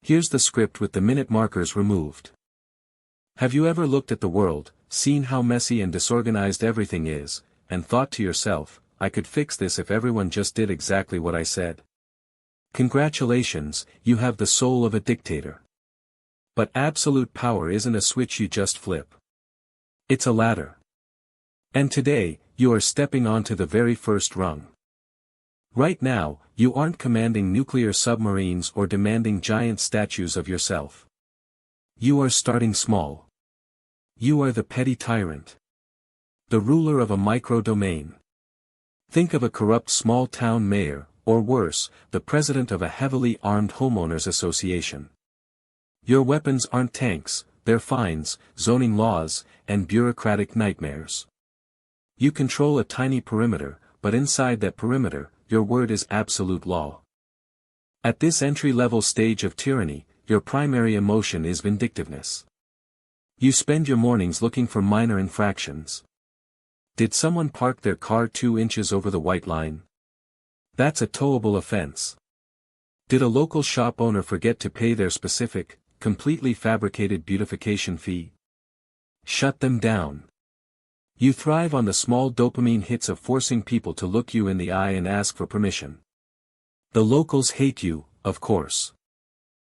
Here's the script with the minute markers removed. Have you ever looked at the world, seen how messy and disorganized everything is, and thought to yourself, I could fix this if everyone just did exactly what I said? Congratulations, you have the soul of a dictator. But absolute power isn't a switch you just flip. It's a ladder. And today, you are stepping onto the very first rung. Right now, you aren't commanding nuclear submarines or demanding giant statues of yourself. You are starting small. You are the petty tyrant. The ruler of a micro-domain. Think of a corrupt small-town mayor, or worse, the president of a heavily armed homeowners association. Your weapons aren't tanks, they're fines, zoning laws, and bureaucratic nightmares. You control a tiny perimeter, but inside that perimeter, your word is absolute law. At this entry-level stage of tyranny, your primary emotion is vindictiveness. You spend your mornings looking for minor infractions. Did someone park their car 2 inches over the white line? That's a towable offense. Did a local shop owner forget to pay their specific, completely fabricated beautification fee? Shut them down. You thrive on the small dopamine hits of forcing people to look you in the eye and ask for permission. The locals hate you, of course.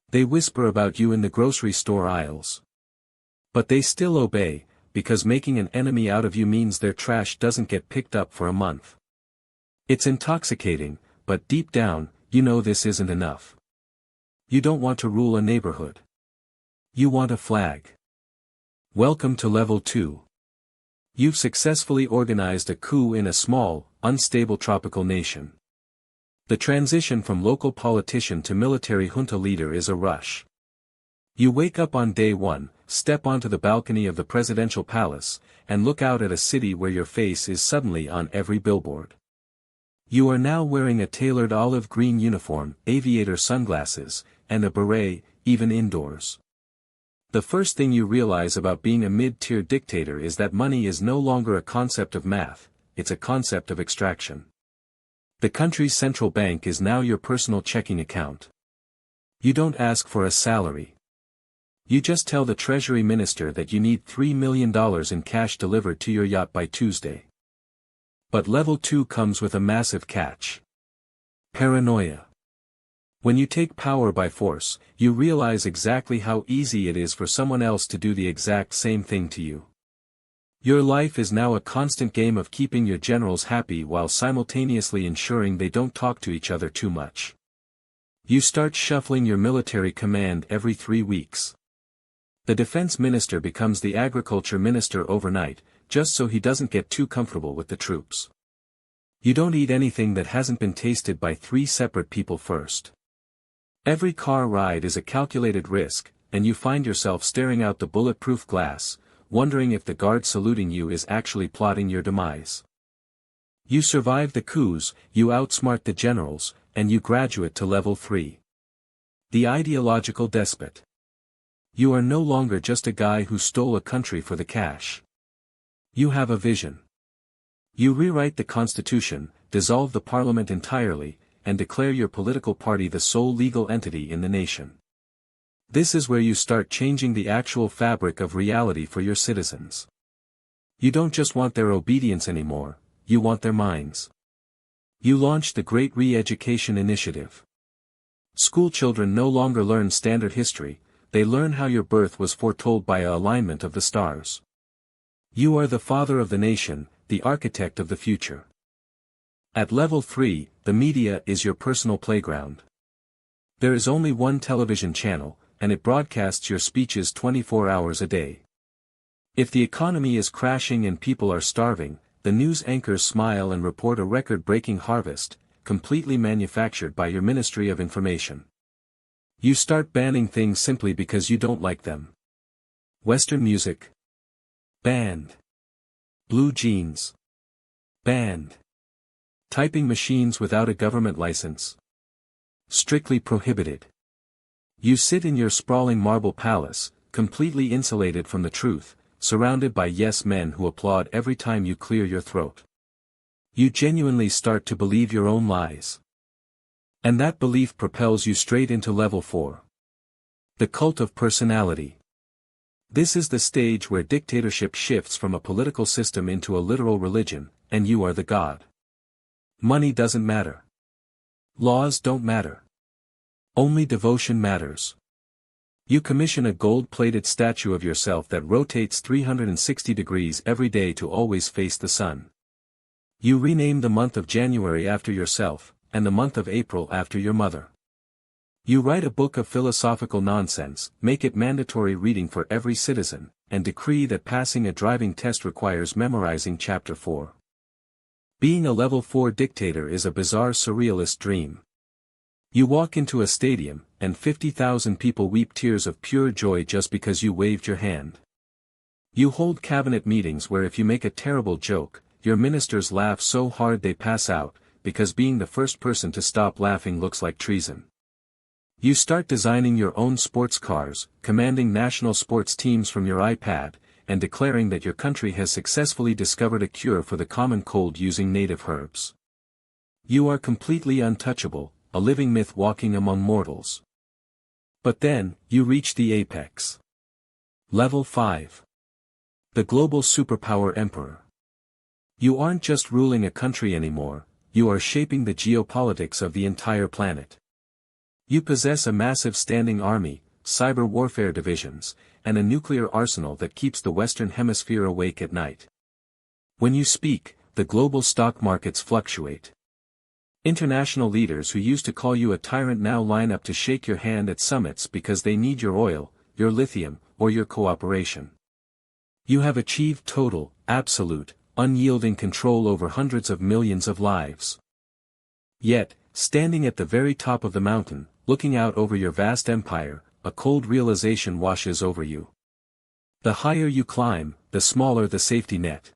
They whisper about you in the grocery store aisles. But they still obey, because making an enemy out of you means their trash doesn't get picked up for a month. It's intoxicating, but deep down, you know this isn't enough. You don't want to rule a neighborhood. You want a flag. Welcome to level 2. You've successfully organized a coup in a small, unstable tropical nation. The transition from local politician to military junta leader is a rush. You wake up on day 1, step onto the balcony of the presidential palace, and look out at a city where your face is suddenly on every billboard. You are now wearing a tailored olive green uniform, aviator sunglasses, and a beret, even indoors. The first thing you realize about being a mid-tier dictator is that money is no longer a concept of math, it's a concept of extraction. The country's central bank is now your personal checking account. You don't ask for a salary. You just tell the Treasury Minister that you need $3 million in cash delivered to your yacht by Tuesday. But level 2 comes with a massive catch. Paranoia. When you take power by force, you realize exactly how easy it is for someone else to do the exact same thing to you. Your life is now a constant game of keeping your generals happy while simultaneously ensuring they don't talk to each other too much. You start shuffling your military command every 3 weeks. The defense minister becomes the agriculture minister overnight, just so he doesn't get too comfortable with the troops. You don't eat anything that hasn't been tasted by 3 separate people first. Every car ride is a calculated risk, and you find yourself staring out the bulletproof glass, wondering if the guard saluting you is actually plotting your demise. You survive the coups, you outsmart the generals, and you graduate to level 3. The ideological despot. You are no longer just a guy who stole a country for the cash. You have a vision. You rewrite the constitution, dissolve the parliament entirely, and declare your political party the sole legal entity in the nation. This is where you start changing the actual fabric of reality for your citizens. You don't just want their obedience anymore, you want their minds. You launch the Great Re-Education Initiative. School children no longer learn standard history, they learn how your birth was foretold by an alignment of the stars. You are the father of the nation, the architect of the future. At level 3, the media is your personal playground. There is only one television channel, and it broadcasts your speeches 24 hours a day. If the economy is crashing and people are starving, the news anchors smile and report a record-breaking harvest, completely manufactured by your Ministry of Information. You start banning things simply because you don't like them. Western music. Banned. Blue jeans. Banned. Typing machines without a government license. Strictly prohibited. You sit in your sprawling marble palace, completely insulated from the truth, surrounded by yes men who applaud every time you clear your throat. You genuinely start to believe your own lies. And that belief propels you straight into level 4. The cult of personality. This is the stage where dictatorship shifts from a political system into a literal religion, and you are the god. Money doesn't matter. Laws don't matter. Only devotion matters. You commission a gold-plated statue of yourself that rotates 360 degrees every day to always face the sun. You rename the month of January after yourself, and the month of April after your mother. You write a book of philosophical nonsense, make it mandatory reading for every citizen, and decree that passing a driving test requires memorizing Chapter 4. Being a Level 4 dictator is a bizarre surrealist dream. You walk into a stadium, and 50,000 people weep tears of pure joy just because you waved your hand. You hold cabinet meetings where if you make a terrible joke, your ministers laugh so hard they pass out, because being the first person to stop laughing looks like treason. You start designing your own sports cars, commanding national sports teams from your iPad, and declaring that your country has successfully discovered a cure for the common cold using native herbs. You are completely untouchable, a living myth walking among mortals. But then, you reach the apex. Level 5. The global superpower emperor. You aren't just ruling a country anymore, you are shaping the geopolitics of the entire planet. You possess a massive standing army, cyber warfare divisions, and a nuclear arsenal that keeps the Western Hemisphere awake at night. When you speak, the global stock markets fluctuate. International leaders who used to call you a tyrant now line up to shake your hand at summits because they need your oil, your lithium, or your cooperation. You have achieved total, absolute, unyielding control over hundreds of millions of lives. Yet, standing at the very top of the mountain, looking out over your vast empire, a cold realization washes over you. The higher you climb, the smaller the safety net.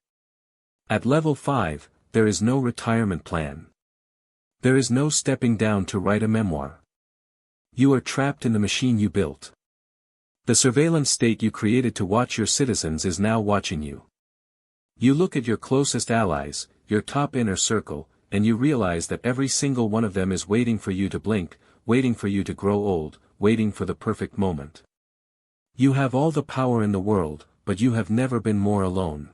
At level 5, there is no retirement plan. There is no stepping down to write a memoir. You are trapped in the machine you built. The surveillance state you created to watch your citizens is now watching you. You look at your closest allies, your top inner circle, and you realize that every single one of them is waiting for you to blink, waiting for you to grow old, waiting for the perfect moment. You have all the power in the world, but you have never been more alone.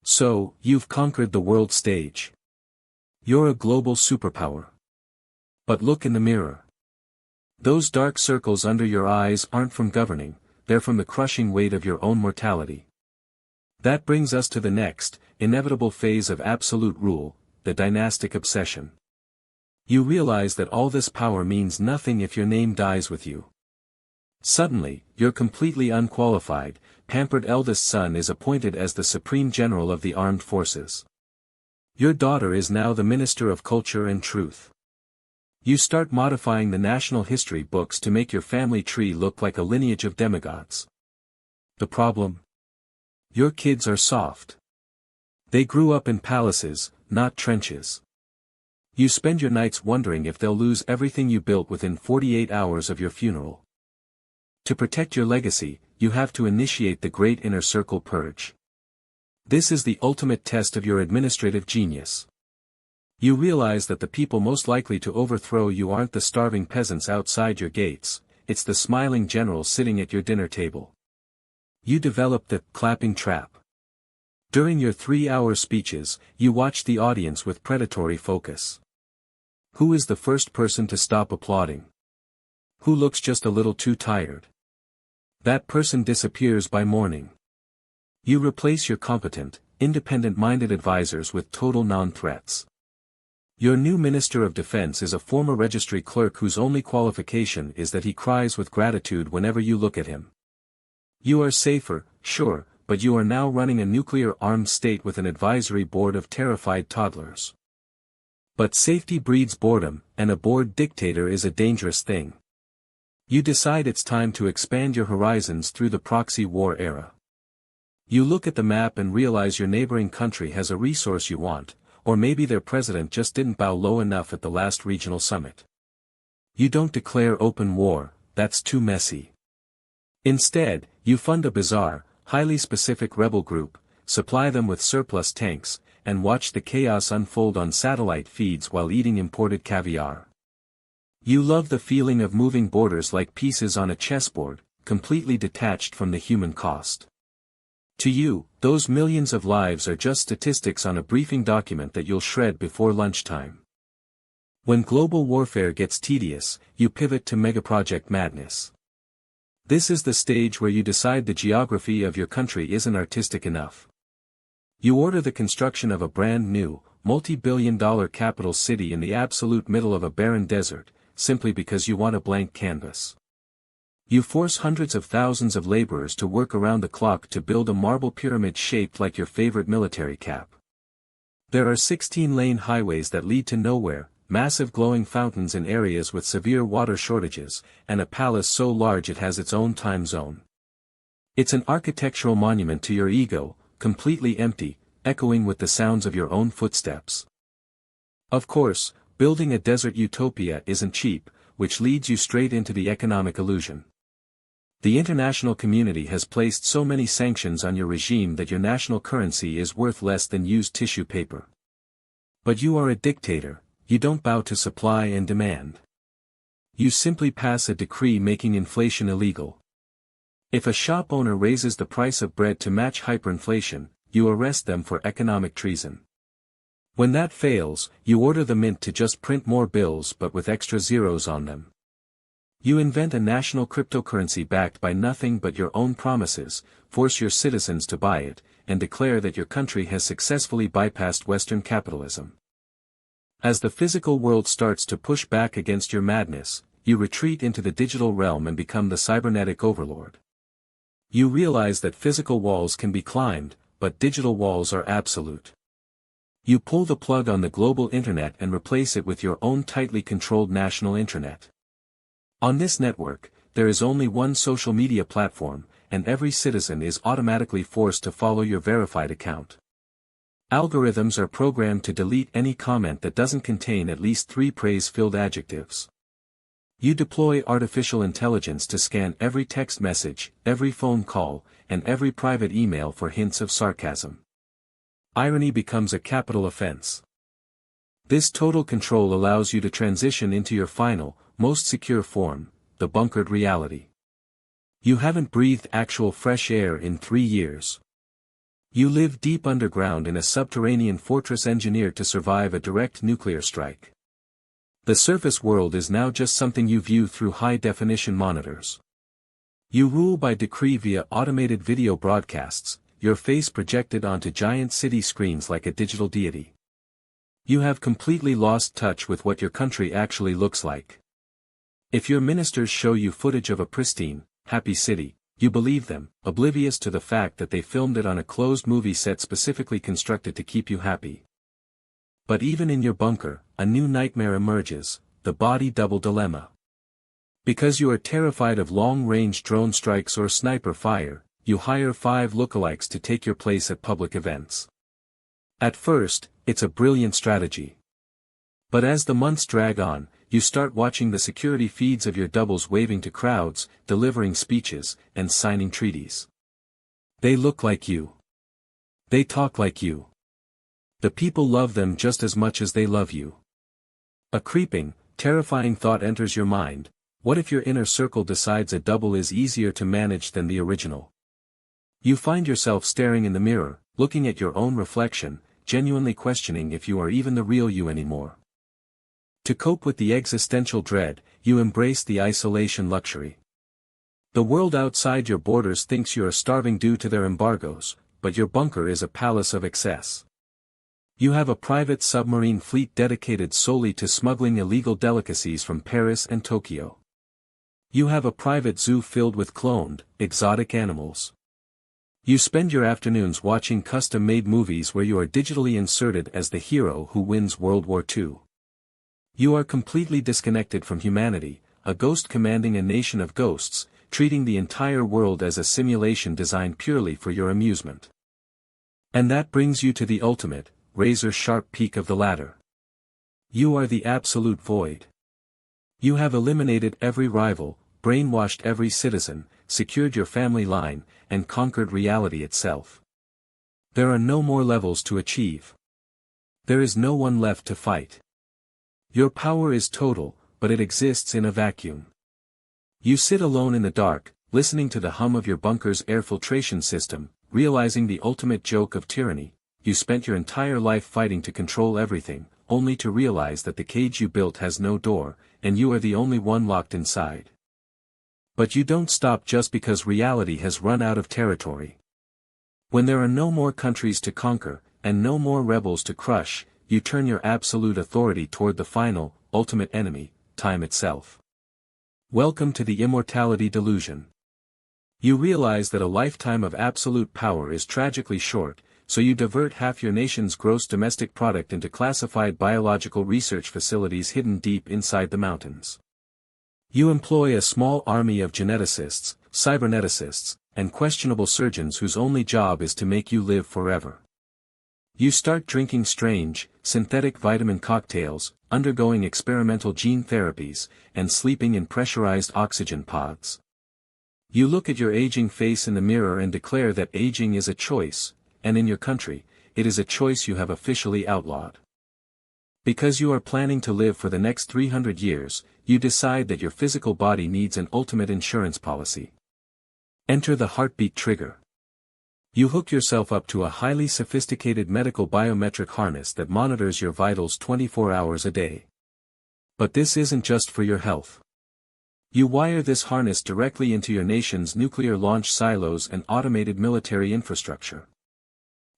So, you've conquered the world stage. You're a global superpower. But look in the mirror. Those dark circles under your eyes aren't from governing, they're from the crushing weight of your own mortality. That brings us to the next, inevitable phase of absolute rule, the dynastic obsession. You realize that all this power means nothing if your name dies with you. Suddenly, you're completely unqualified, pampered eldest son is appointed as the supreme general of the armed forces. Your daughter is now the minister of culture and truth. You start modifying the national history books to make your family tree look like a lineage of demigods. The problem? Your kids are soft. They grew up in palaces, not trenches. You spend your nights wondering if they'll lose everything you built within 48 hours of your funeral. To protect your legacy, you have to initiate the Great Inner Circle Purge. This is the ultimate test of your administrative genius. You realize that the people most likely to overthrow you aren't the starving peasants outside your gates, it's the smiling generals sitting at your dinner table. You develop the clapping trap. During your 3-hour speeches, you watch the audience with predatory focus. Who is the first person to stop applauding? Who looks just a little too tired? That person disappears by morning. You replace your competent, independent-minded advisors with total non-threats. Your new Minister of Defense is a former registry clerk whose only qualification is that he cries with gratitude whenever you look at him. You are safer, sure, but you are now running a nuclear-armed state with an advisory board of terrified toddlers. But safety breeds boredom, and a bored dictator is a dangerous thing. You decide it's time to expand your horizons through the proxy war era. You look at the map and realize your neighboring country has a resource you want, or maybe their president just didn't bow low enough at the last regional summit. You don't declare open war, that's too messy. Instead, you fund a bizarre, highly specific rebel group, supply them with surplus tanks, and watch the chaos unfold on satellite feeds while eating imported caviar. You love the feeling of moving borders like pieces on a chessboard, completely detached from the human cost. To you, those millions of lives are just statistics on a briefing document that you'll shred before lunchtime. When global warfare gets tedious, you pivot to megaproject madness. This is the stage where you decide the geography of your country isn't artistic enough. You order the construction of a brand new, multi-billion-dollar capital city in the absolute middle of a barren desert, simply because you want a blank canvas. You force hundreds of thousands of laborers to work around the clock to build a marble pyramid shaped like your favorite military cap. There are 16-lane highways that lead to nowhere, massive glowing fountains in areas with severe water shortages, and a palace so large it has its own time zone. It's an architectural monument to your ego, completely empty, echoing with the sounds of your own footsteps. Of course, building a desert utopia isn't cheap, which leads you straight into the economic illusion. The international community has placed so many sanctions on your regime that your national currency is worth less than used tissue paper. But you are a dictator, you don't bow to supply and demand. You simply pass a decree making inflation illegal. If a shop owner raises the price of bread to match hyperinflation, you arrest them for economic treason. When that fails, you order the mint to just print more bills but with extra zeros on them. You invent a national cryptocurrency backed by nothing but your own promises, force your citizens to buy it, and declare that your country has successfully bypassed Western capitalism. As the physical world starts to push back against your madness, you retreat into the digital realm and become the cybernetic overlord. You realize that physical walls can be climbed, but digital walls are absolute. You pull the plug on the global internet and replace it with your own tightly controlled national intranet. On this network, there is only one social media platform, and every citizen is automatically forced to follow your verified account. Algorithms are programmed to delete any comment that doesn't contain at least 3 praise-filled adjectives. You deploy artificial intelligence to scan every text message, every phone call, and every private email for hints of sarcasm. Irony becomes a capital offense. This total control allows you to transition into your final, most secure form, the bunkered reality. You haven't breathed actual fresh air in 3 years. You live deep underground in a subterranean fortress engineered to survive a direct nuclear strike. The surface world is now just something you view through high-definition monitors. You rule by decree via automated video broadcasts, your face projected onto giant city screens like a digital deity. You have completely lost touch with what your country actually looks like. If your ministers show you footage of a pristine, happy city, you believe them, oblivious to the fact that they filmed it on a closed movie set specifically constructed to keep you happy. But even in your bunker, a new nightmare emerges, the body double dilemma. Because you are terrified of long-range drone strikes or sniper fire, you hire 5 lookalikes to take your place at public events. At first, it's a brilliant strategy. But as the months drag on, you start watching the security feeds of your doubles waving to crowds, delivering speeches, and signing treaties. They look like you. They talk like you. The people love them just as much as they love you. A creeping, terrifying thought enters your mind: what if your inner circle decides a double is easier to manage than the original? You find yourself staring in the mirror, looking at your own reflection, genuinely questioning if you are even the real you anymore. To cope with the existential dread, you embrace the isolation luxury. The world outside your borders thinks you are starving due to their embargoes, but your bunker is a palace of excess. You have a private submarine fleet dedicated solely to smuggling illegal delicacies from Paris and Tokyo. You have a private zoo filled with cloned, exotic animals. You spend your afternoons watching custom-made movies where you are digitally inserted as the hero who wins World War II. You are completely disconnected from humanity, a ghost commanding a nation of ghosts, treating the entire world as a simulation designed purely for your amusement. And that brings you to the ultimate, razor-sharp peak of the ladder. You are the absolute void. You have eliminated every rival, brainwashed every citizen, secured your family line, and conquered reality itself. There are no more levels to achieve. There is no one left to fight. Your power is total, but it exists in a vacuum. You sit alone in the dark, listening to the hum of your bunker's air filtration system, realizing the ultimate joke of tyranny. You spent your entire life fighting to control everything, only to realize that the cage you built has no door, and you are the only one locked inside. But you don't stop just because reality has run out of territory. When there are no more countries to conquer, and no more rebels to crush, you turn your absolute authority toward the final, ultimate enemy, time itself. Welcome to the immortality delusion. You realize that a lifetime of absolute power is tragically short, so you divert half your nation's gross domestic product into classified biological research facilities hidden deep inside the mountains. You employ a small army of geneticists, cyberneticists, and questionable surgeons whose only job is to make you live forever. You start drinking strange, synthetic vitamin cocktails, undergoing experimental gene therapies, and sleeping in pressurized oxygen pods. You look at your aging face in the mirror and declare that aging is a choice, and in your country, it is a choice you have officially outlawed. Because you are planning to live for the next 300 years, you decide that your physical body needs an ultimate insurance policy. Enter the heartbeat trigger. You hook yourself up to a highly sophisticated medical biometric harness that monitors your vitals 24 hours a day. But this isn't just for your health. You wire this harness directly into your nation's nuclear launch silos and automated military infrastructure.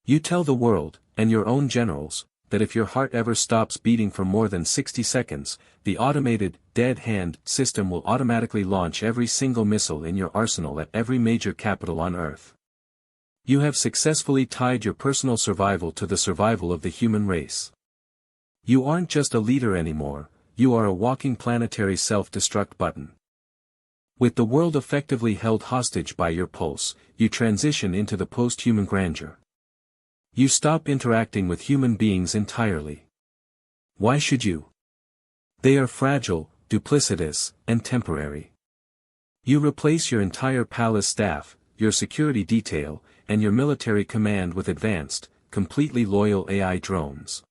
You tell the world, and your own generals, that if your heart ever stops beating for more than 60 seconds, the automated, dead hand system will automatically launch every single missile in your arsenal at every major capital on Earth. You have successfully tied your personal survival to the survival of the human race. You aren't just a leader anymore, you are a walking planetary self-destruct button. With the world effectively held hostage by your pulse, you transition into the post-human grandeur. You stop interacting with human beings entirely. Why should you? They are fragile, duplicitous, and temporary. You replace your entire palace staff, your security detail, and your military command with advanced, completely loyal AI drones.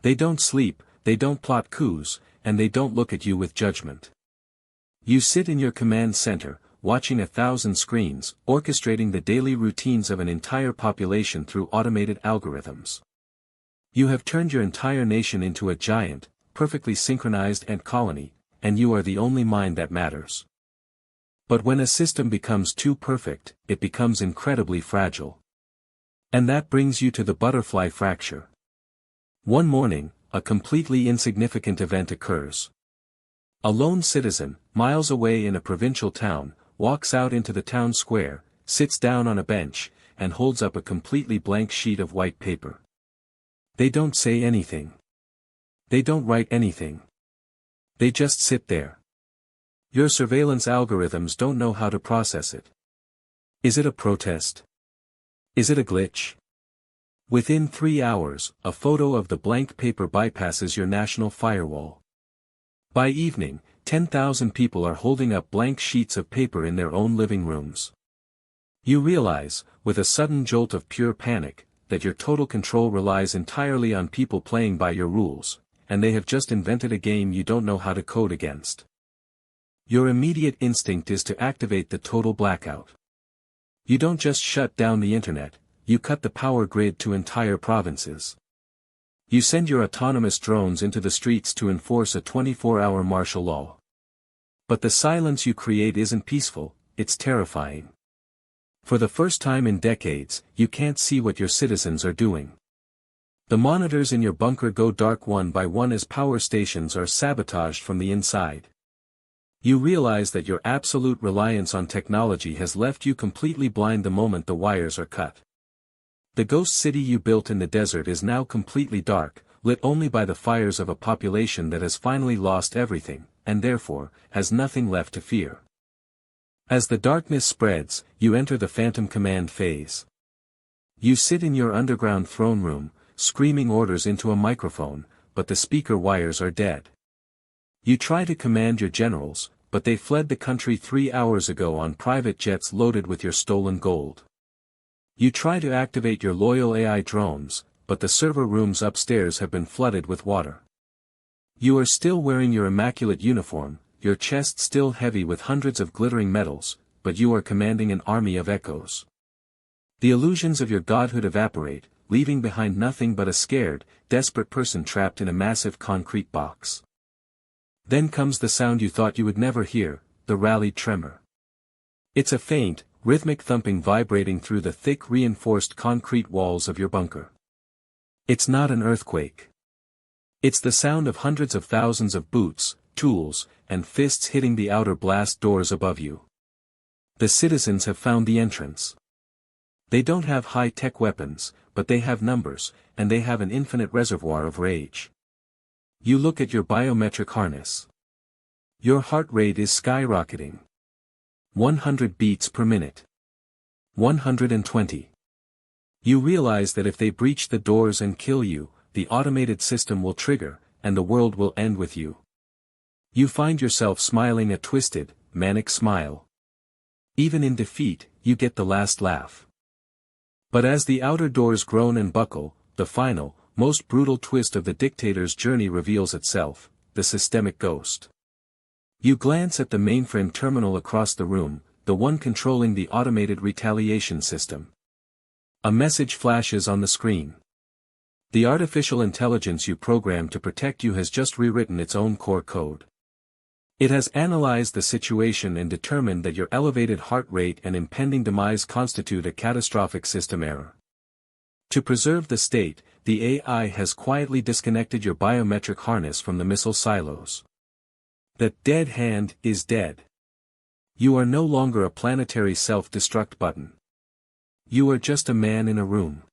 They don't sleep, they don't plot coups, and they don't look at you with judgment. You sit in your command center, watching 1,000 screens, orchestrating the daily routines of an entire population through automated algorithms. You have turned your entire nation into a giant, perfectly synchronized ant colony, and you are the only mind that matters. But when a system becomes too perfect, it becomes incredibly fragile. And that brings you to the butterfly fracture. One morning, a completely insignificant event occurs. A lone citizen, miles away in a provincial town, walks out into the town square, sits down on a bench, and holds up a completely blank sheet of white paper. They don't say anything. They don't write anything. They just sit there. Your surveillance algorithms don't know how to process it. Is it a protest? Is it a glitch? Within 3 hours, a photo of the blank paper bypasses your national firewall. By evening, 10,000 people are holding up blank sheets of paper in their own living rooms. You realize, with a sudden jolt of pure panic, that your total control relies entirely on people playing by your rules, and they have just invented a game you don't know how to code against. Your immediate instinct is to activate the total blackout. You don't just shut down the internet, you cut the power grid to entire provinces. You send your autonomous drones into the streets to enforce a 24-hour martial law. But the silence you create isn't peaceful, it's terrifying. For the first time in decades, you can't see what your citizens are doing. The monitors in your bunker go dark one by one as power stations are sabotaged from the inside. You realize that your absolute reliance on technology has left you completely blind the moment the wires are cut. The ghost city you built in the desert is now completely dark, lit only by the fires of a population that has finally lost everything, and therefore, has nothing left to fear. As the darkness spreads, you enter the Phantom Command phase. You sit in your underground throne room, screaming orders into a microphone, but the speaker wires are dead. You try to command your generals, but they fled the country 3 hours ago on private jets loaded with your stolen gold. You try to activate your loyal AI drones, but the server rooms upstairs have been flooded with water. You are still wearing your immaculate uniform, your chest still heavy with hundreds of glittering medals, but you are commanding an army of echoes. The illusions of your godhood evaporate, leaving behind nothing but a scared, desperate person trapped in a massive concrete box. Then comes the sound you thought you would never hear, the rallied tremor. It's a faint, rhythmic thumping vibrating through the thick reinforced concrete walls of your bunker. It's not an earthquake. It's the sound of hundreds of thousands of boots, tools, and fists hitting the outer blast doors above you. The citizens have found the entrance. They don't have high-tech weapons, but they have numbers, and they have an infinite reservoir of rage. You look at your biometric harness. Your heart rate is skyrocketing. 100 beats per minute. 120. You realize that if they breach the doors and kill you, the automated system will trigger, and the world will end with you. You find yourself smiling a twisted, manic smile. Even in defeat, you get the last laugh. But as the outer doors groan and buckle, the final, most brutal twist of the dictator's journey reveals itself, the systemic ghost. You glance at the mainframe terminal across the room, the one controlling the automated retaliation system. A message flashes on the screen. The artificial intelligence you programmed to protect you has just rewritten its own core code. It has analyzed the situation and determined that your elevated heart rate and impending demise constitute a catastrophic system error. To preserve the state, the AI has quietly disconnected your biometric harness from the missile silos. The dead hand is dead. You are no longer a planetary self-destruct button. You are just a man in a room.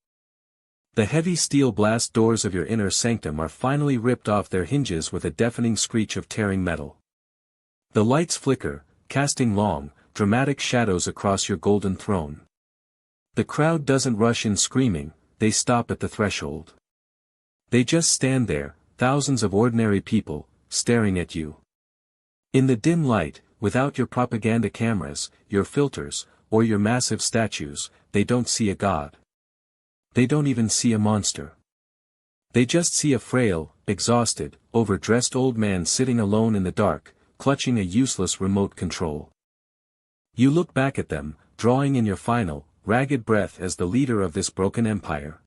The heavy steel blast doors of your inner sanctum are finally ripped off their hinges with a deafening screech of tearing metal. The lights flicker, casting long, dramatic shadows across your golden throne. The crowd doesn't rush in screaming, they stop at the threshold. They just stand there, thousands of ordinary people, staring at you. In the dim light, without your propaganda cameras, your filters, or your massive statues, they don't see a god. They don't even see a monster. They just see a frail, exhausted, overdressed old man sitting alone in the dark, clutching a useless remote control. You look back at them, drawing in your final, ragged breath as the leader of this broken empire.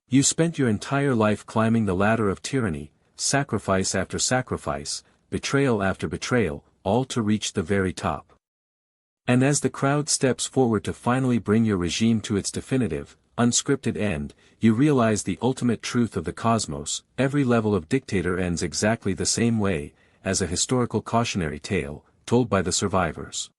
You spent your entire life climbing the ladder of tyranny, sacrifice after sacrifice, betrayal after betrayal, all to reach the very top. And as the crowd steps forward to finally bring your regime to its definitive, unscripted end, you realize the ultimate truth of the cosmos: every level of dictator ends exactly the same way, as a historical cautionary tale, told by the survivors.